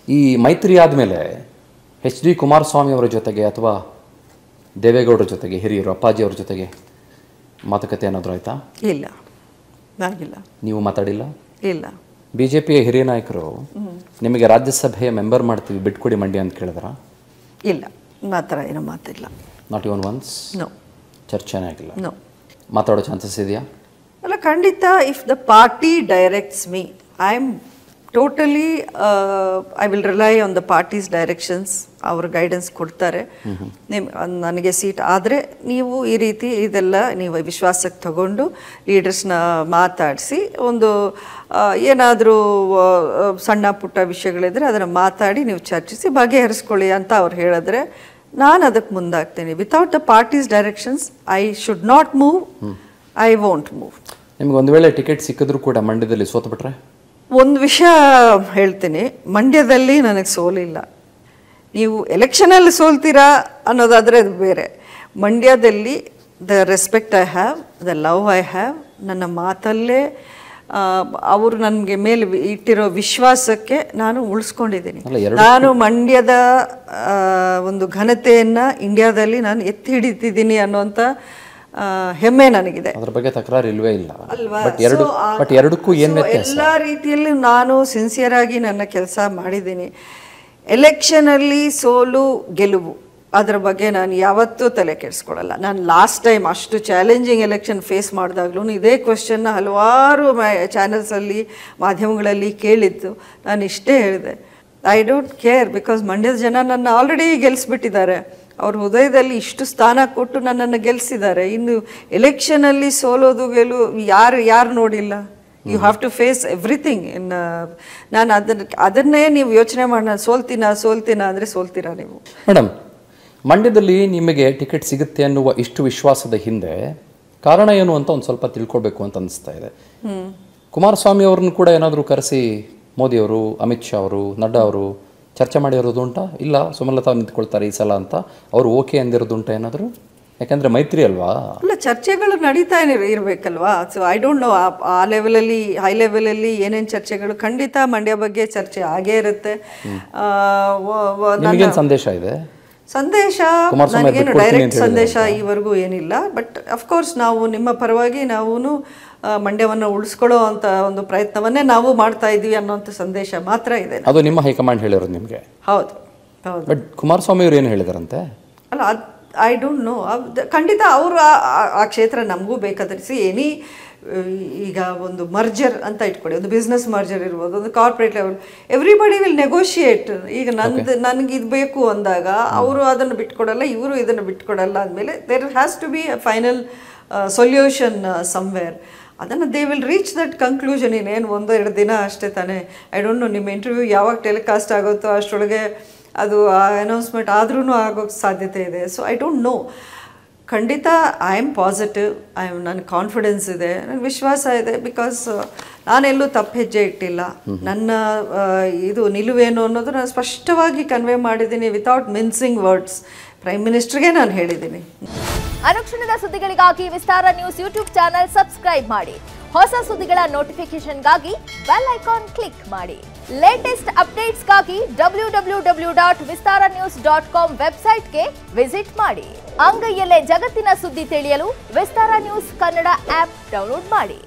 ಈ ಮೈತ್ರಿ ಆದಮೇಲೆ HD ಕುಮಾರಸ್ವಾಮಿ ಅವರ ಜೊತೆಗೆ ಅಥವಾ ದೇವೇಗೌಡರ ಜೊತೆಗೆ ಹಿರಿಯರು ಅಪ್ಪಾಜಿ ಅವರ ಜೊತೆಗೆ ಮಾತುಕತೆ ಏನಾದರೂ ಆಯ್ತಾ? ಇಲ್ಲ, ಆಗಿಲ್ಲ. ನೀವು ಮಾತಾಡಿಲ್ಲ? ಇಲ್ಲ. BJPಯ ಹಿರಿಯ ನಾಯಕರು ನಿಮಗೆ ರಾಜ್ಯಸಭೆಯ ಮೆಂಬರ್ ಮಾಡ್ತೀವಿ ಬಿಟ್ಕೊಡಿ ಮಂಡ್ಯ ಅಂತ ಕೇಳಿದ್ರಾ? ಇಲ್ಲ, ಮಾತ್ರ ಏನೋ ಮಾತಿಲ್ಲ. Not even once? ನೋ. ಚರ್ಚೆನೇ ಆಗಿಲ್ಲ? ನೋ. ಮಾತಾಡೋ ಚಾನ್ಸಸ್ ಇದೆಯಾ? ಅಲ್ಲ, ಖಂಡಿತ. If the party directs me, I am totally I will rely on the parties directions. ಅವರು ಗೈಡೆನ್ಸ್ ಕೊಡ್ತಾರೆ. ನನಗೆ ಸೀಟ್ ಆದರೆ ನೀವು ಈ ರೀತಿ ಇದೆಲ್ಲ ನೀವು ವಿಶ್ವಾಸಕ್ಕೆ ತಗೊಂಡು ಲೀಡರ್ಸ್ನ ಮಾತಾಡಿಸಿ ಒಂದು ಏನಾದರೂ ಸಣ್ಣ ಪುಟ್ಟ ವಿಷಯಗಳಿದ್ರೆ ಅದನ್ನು ಮಾತಾಡಿ ನೀವು ಚರ್ಚಿಸಿ ಬಗೆಹರಿಸ್ಕೊಳ್ಳಿ ಅಂತ ಅವ್ರು ಹೇಳಿದ್ರೆ ನಾನು ಅದಕ್ಕೆ ಮುಂದಾಗ್ತೇನೆ. Without the parties directions I should not move. I won't move. ನಿಮ್ಗೆ ಒಂದು ವೇಳೆ ಟಿಕೆಟ್ ಸಿಕ್ಕಿದ್ರು ಕೂಡ ಮಂಡ್ಯದಲ್ಲಿ ಸೋತುಬಿಟ್ರೆ? ಒಂದು ವಿಷಯ ಹೇಳ್ತೀನಿ, ಮಂಡ್ಯದಲ್ಲಿ ನನಗೆ ಸೋಲಿಲ್ಲ. ನೀವು ಎಲೆಕ್ಷನಲ್ಲಿ ಸೋಲ್ತೀರಾ ಅನ್ನೋದಾದರೆ ಅದು ಬೇರೆ. ಮಂಡ್ಯದಲ್ಲಿ the respect I have, the love I have, ನನ್ನ ಮಾತಲ್ಲೇ ಅವರು ನನಗೆ ಮೇಲೆ ಇಟ್ಟಿರೋ ವಿಶ್ವಾಸಕ್ಕೆ ನಾನು ಉಳಿಸ್ಕೊಂಡಿದ್ದೀನಿ. ನಾನು ಮಂಡ್ಯದ ಒಂದು ಘನತೆಯನ್ನು ಇಂಡಿಯಾದಲ್ಲಿ ನಾನು ಎತ್ತಿ ಹಿಡಿತಿದ್ದೀನಿ ಅನ್ನೋಂಥ ಹೆಮ್ಮೆ ನನಗಿದೆ. ಅದರ ಬಗ್ಗೆ ತಕರಾರು ಇಲ್ವೇ ಇಲ್ಲ ಅಲ್ವಾ? ಬಟ್ ಎರಡಕ್ಕೂ ಏನು ವ್ಯತ್ಯಾಸ? ಎಲ್ಲ ರೀತಿಯಲ್ಲಿ ನಾನು ಸಿನ್ಸಿಯರ್ ಆಗಿ ನನ್ನ ಕೆಲಸ ಮಾಡಿದ್ದೀನಿ. ಎಲೆಕ್ಷನಲ್ಲಿ ಸೋಲು ಗೆಲುವು ಅದರ ಬಗ್ಗೆ ನಾನು ಯಾವತ್ತೂ ತಲೆ ಕೆಡಿಸ್ಕೊಳ್ಳಲ್ಲ. ನಾನು ಲಾಸ್ಟ್ ಟೈಮ್ ಅಷ್ಟು ಚಾಲೆಂಜಿಂಗ್ ಎಲೆಕ್ಷನ್ ಫೇಸ್ ಮಾಡಿದಾಗ್ಲೂ ಇದೇ ಕ್ವೆಶ್ಚನ್ನ ಹಲವಾರು ಚಾನಲ್ಸಲ್ಲಿ ಮಾಧ್ಯಮಗಳಲ್ಲಿ ಕೇಳಿದ್ದು. ನಾನು ಇಷ್ಟೇ ಹೇಳಿದೆ, ಐ ಡೋಂಟ್ ಕೇರ್, ಬಿಕಾಸ್ ಮಂಡ್ಯದ ಜನ ನನ್ನ ಆಲ್ರೆಡಿ ಗೆಲ್ಲಿಸ್ಬಿಟ್ಟಿದ್ದಾರೆ. ಅವ್ರ ಹೃದಯದಲ್ಲಿ ಇಷ್ಟು ಸ್ಥಾನ ಕೊಟ್ಟು ನನ್ನನ್ನು ಗೆಲ್ಲಿಸಿದ್ದಾರೆ. ಇನ್ನು ಎಲೆಕ್ಷನಲ್ಲಿ ಸೋಲೋದು ಗೆಲುವು ಯಾರು ನೋಡಿಲ್ಲ. You have to face everything. ನಾನು ಅದನ್ನೇ ನೀವು ಯೋಚನೆ ಮಾಡಿ ನಾನು ಸೋಲ್ತೀನಾ ಅಂದರೆ ಸೋಲ್ತೀರಾ ನೀವು. ಮೇಡಮ್, ಮಂಡ್ಯದಲ್ಲಿ ನಿಮಗೆ ಟಿಕೆಟ್ ಸಿಗುತ್ತೆ ಅನ್ನುವ ಇಷ್ಟು ವಿಶ್ವಾಸದ ಹಿಂದೆ ಕಾರಣ ಏನು ಅಂತ ಒಂದು ಸ್ವಲ್ಪ ತಿಳ್ಕೊಳ್ಬೇಕು ಅಂತ ಅನಿಸ್ತಾ ಇದೆ. ಕುಮಾರಸ್ವಾಮಿ ಅವ್ರನ್ನ ಕೂಡ ಏನಾದರೂ ಕರೆಸಿ ಮೋದಿಯವರು, ಅಮಿತ್ ಶಾ ಅವರು, ನಡ್ಡಾ ಅವರು ಚರ್ಚೆ ಮಾಡಿರೋದು ಉಂಟಾ? ಇಲ್ಲ ಸುಮಲತಾ ನಿಂತ್ಕೊಳ್ತಾರೆ ಈ ಸಲ ಅಂತ ಅವರು ಓಕೆ ಅಂದಿರೋದು ಉಂಟಾ ಏನಾದರೂ? ಯಾಕಂದರೆ ಮೈತ್ರಿ ಅಲ್ವಾ? ಅಲ್ಲ, ಚರ್ಚೆಗಳು ನಡೀತಾ ಇರಬೇಕಲ್ವಾ. ಸೊ ಐ ಡೋಂಟ್ ನೋ ಆ ಲೆವೆಲಲ್ಲಿ, ಹೈ ಲೆವೆಲಲ್ಲಿ ಏನೇನು ಚರ್ಚೆಗಳು. ಖಂಡಿತ ಮಂಡ್ಯ ಬಗ್ಗೆ ಚರ್ಚೆ ಆಗೇ ಇರುತ್ತೆ. ನಿಮಗೇನು ಸಂದೇಶ ಇದೆ? ಸಂದೇಶ ನನಗೇನು ಡೈರೆಕ್ಟ್ ಸಂದೇಶ ಈವರೆಗೂ ಏನಿಲ್ಲ. ಬಟ್ ಅಫ್ಕೋರ್ಸ್ ನಾವು ನಿಮ್ಮ ಪರವಾಗಿ ನಾವು ಮಂಡ್ಯವನ್ನು ಉಳಿಸ್ಕೊಳ್ಳೋ ಅಂತ ಒಂದು ಪ್ರಯತ್ನವನ್ನೇ ನಾವು ಮಾಡ್ತಾ ಇದ್ದೀವಿ ಅನ್ನೋಂಥ ಸಂದೇಶ ಮಾತ್ರ ಇದೆ. ಅದು ನಿಮ್ಮ ಹೈಕಮಾಂಡ್ ಹೇಳಿರೋದು ನಿಮಗೆ? ಹೌದು, ಹೌದು. ಬಟ್ ಕುಮಾರಸ್ವಾಮಿ ಅವರು ಏನು ಹೇಳಿದಾರಂತೆ? ಅಲ್ಲ, ಐ ಡೋಂಟ್ ನೋ. ಖಂಡಿತ ಅವರು ಆ ಕ್ಷೇತ್ರ ನಮಗೂ ಬೇಕಾದ್ರೆ ಈಗ ಒಂದು ಮರ್ಜರ್ ಅಂತ ಇಟ್ಕೊಳ್ಳಿ, ಒಂದು ಬಿಸ್ನೆಸ್ ಮರ್ಜರ್ ಇರ್ಬೋದು, ಒಂದು corporate level, everybody will negotiate. ಈಗ ನನಗೆ ಇದು ಬೇಕು ಅಂದಾಗ ಅವರು ಅದನ್ನು ಬಿಟ್ಕೊಡಲ್ಲ, ಇವರು ಇದನ್ನು ಬಿಟ್ಕೊಡಲ್ಲ ಅಂದಮೇಲೆ there has to be a final solution somewhere. ಅದನ್ನು they will reach that conclusion. ಇನ್ನೇನು 1-2 ದಿನ ಅಷ್ಟೇ ತಾನೇ. ಐ ಡೋಂಟ್ ನೋ ನಿಮ್ಮ ಇಂಟರ್ವ್ಯೂ ಯಾವಾಗ ಟೆಲಿಕಾಸ್ಟ್ ಆಗುತ್ತೋ ಅಷ್ಟರೊಳಗೆ ಅದು ಅನೌನ್ಸ್ಮೆಂಟ್ ಆದ್ರೂ ಆಗೋಕ್ಕೆ ಸಾಧ್ಯತೆ ಇದೆ. So I don't know. ಖಂಡಿತ ಐ ಆಮ್ ಪಾಸಿಟಿವ್, ನನಗೆ ಕಾನ್ಫಿಡೆನ್ಸ್ ಇದೆ, ನನಗೆ ವಿಶ್ವಾಸ ಇದೆ. ಬಿಕಾಸ್ ನಾನೆಲ್ಲೂ ತಪ್ಪು ಹೆಜ್ಜೆ ಇಟ್ಟಿಲ್ಲ. ನನ್ನ ಇದು ನಿಲುವೇನು ಅನ್ನೋದು ನಾನು ಸ್ಪಷ್ಟವಾಗಿ ಕನ್ವೆ ಮಾಡಿದ್ದೀನಿ, ವಿತೌಟ್ ಮಿನ್ಸಿಂಗ್ ವರ್ಡ್ಸ್. ಪ್ರೈಮ್ ಮಿನಿಸ್ಟರ್ಗೆ ನಾನು ಹೇಳಿದ್ದೀನಿ. ಅನುಕ್ಷಣದ ಸುದ್ದಿಗಳಿಗಾಗಿ ವಿಸ್ತಾರ ನ್ಯೂಸ್ ಯೂಟ್ಯೂಬ್ ಚಾನೆಲ್ ಸಬ್ಸ್ಕ್ರೈಬ್ ಮಾಡಿ. ಹೊಸ ಸುದ್ದಿಗಳ ನೋಟಿಫಿಕೇಶನ್ಗಾಗಿ ಬೆಲ್ ಐಕಾನ್ ಕ್ಲಿಕ್ ಮಾಡಿ. ಲೇಟೆಸ್ಟ್ ಅಪ್ಡೇಟ್ಸ್ಗಾಗಿ www.vistaranews.com ವೆಬ್ಸೈಟ್ಗೆ ವಿಸಿಟ್ ಮಾಡಿ. ಅಂಗೈಯಲ್ಲೇ ಜಗತ್ತಿನ ಸುದ್ದಿ ತಿಳಿಯಲು ವಿಸ್ತಾರ ನ್ಯೂಸ್ ಕನ್ನಡ ಆಪ್ ಡೌನ್ಲೋಡ್ ಮಾಡಿ.